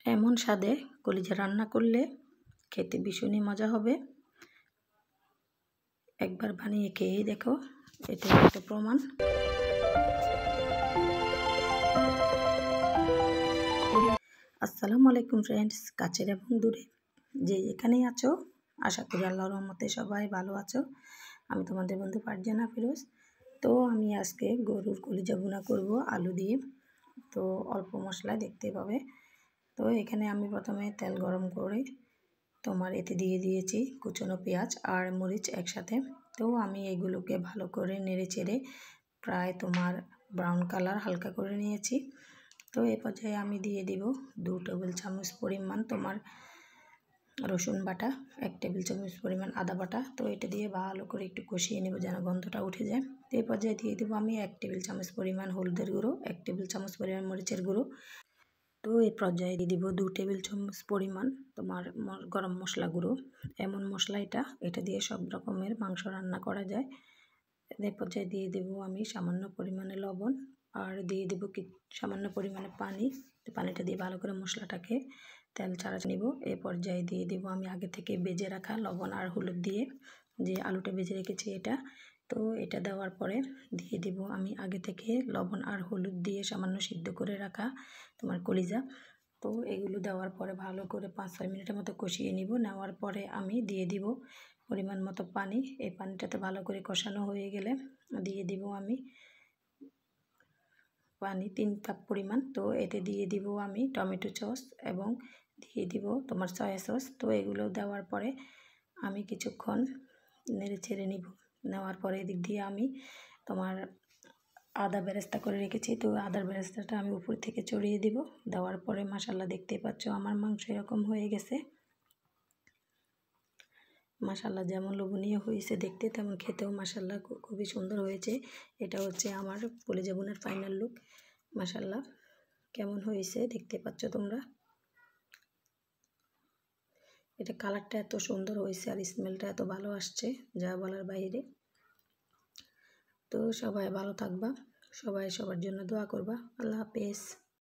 এমন স্বাদে কলিজা রান্না করলে খেতে ভীষণই মজা হবে। একবার বানিয়ে খেয়েই দেখো, এটা একটা প্রমাণ। আসসালামু আলাইকুম ফ্রেন্ডস, কাছের এবং দূরে যে যেখানেই আছো, আশা করি আল্লাহর রহমতে সবাই ভালো আছো। আমি তোমাদের বন্ধু ফারজানা ফিরোজ। তো আমি আজকে গরুর কলিজা ভুনা করব আলু দিয়ে। তো অল্প মশলা দেখতে পাবে। তো এখানে আমি প্রথমে তেল গরম করে তোমার এতে দিয়ে দিয়েছি কুচনো পেঁয়াজ আর মরিচ একসাথে। তো আমি এগুলোকে ভালো করে নেড়ে চেড়ে প্রায় তোমার ব্রাউন কালার হালকা করে নিয়েছি। তো এ পর্যায়ে আমি দিয়ে দিব 2 টেবিল চামচ পরিমাণ তোমার রসুন বাটা, 1 টেবিল চামচ পরিমাণ আদা বাটা। তো এটা দিয়ে ভালো করে একটু কষিয়ে নেব যেন গন্ধটা উঠে যায়। তো এই পর্যায়ে দিয়ে দেবো আমি 1 টেবিল চামচ পরিমাণ হলুদের গুঁড়ো, 1 টেবিল চামচ পরিমাণ মরিচের গুঁড়ো। তো এই পর্যায়ে দিয়ে দিব 2 টেবিল চামচ পরিমাণ তোমার গরম মশলা গুঁড়ো। এমন মশলা এটা দিয়ে সব রকমের মাংস রান্না করা যায়। এই পর্যায়ে দিয়ে দেব আমি সামান্য পরিমাণে লবণ আর দিয়ে দেব সামান্য পরিমাণে পানি। পানিটা দিয়ে ভালো করে মশলাটাকে তেল ছাড়া নিব। এই পর্যায়ে দিয়ে দেব আমি আগে থেকে ভেজে রাখা লবণ আর হলুদ দিয়ে যে আলুটা ভেজে রেখেছি এটা। তো এটা দেওয়ার পরে দিয়ে দেব আমি আগে থেকে লবণ আর হলুদ দিয়ে সামান্য সিদ্ধ করে রাখা তোমার কলিজা। তো এগুলো দেওয়ার পরে ভালো করে 5-6 মিনিটের মতো কষিয়ে নিব। নেওয়ার পরে আমি দিয়ে দিব পরিমাণ মতো পানি। এই পানিটাতে ভালো করে কষানো হয়ে গেলে দিয়ে দিব আমি পানি 3 কাপ পরিমাণ। তো এতে দিয়ে দিব আমি টমেটো সস এবং দিয়ে দিব তোমার সয়া সস। তো এগুলো দেওয়ার পরে আমি কিছুক্ষণ নেড়ে ছেড়ে নিব। নেওয়ার পরে এদিক দিয়ে আমি তোমার আদা বেরেস্তা করে রেখেছি। তো আদার বেরেস্তাটা আমি উপর থেকে ছড়িয়ে দিব। দেওয়ার পরে মাশাআল্লাহ দেখতেই পাচ্ছ আমার মাংস এরকম হয়ে গেছে। মাশাআল্লাহ যেমন লোভনীয় হয়েছে দেখতে, তেমন খেতেও মাশাআল্লাহ খুবই সুন্দর হয়েছে। এটা হচ্ছে আমার কলিজা ভুনার ফাইনাল লুক। মাশাআল্লাহ কেমন হয়েছে দেখতে পাচ্ছ তোমরা। এটা কালারটা এত সুন্দর হয়েছে আর স্মেলটা এত ভালো আসছে যা বলার বাইরে। তো সবাই ভালো থাকবা, সবাই সবার জন্য দোয়া করবা। আল্লাহ হাফেজ।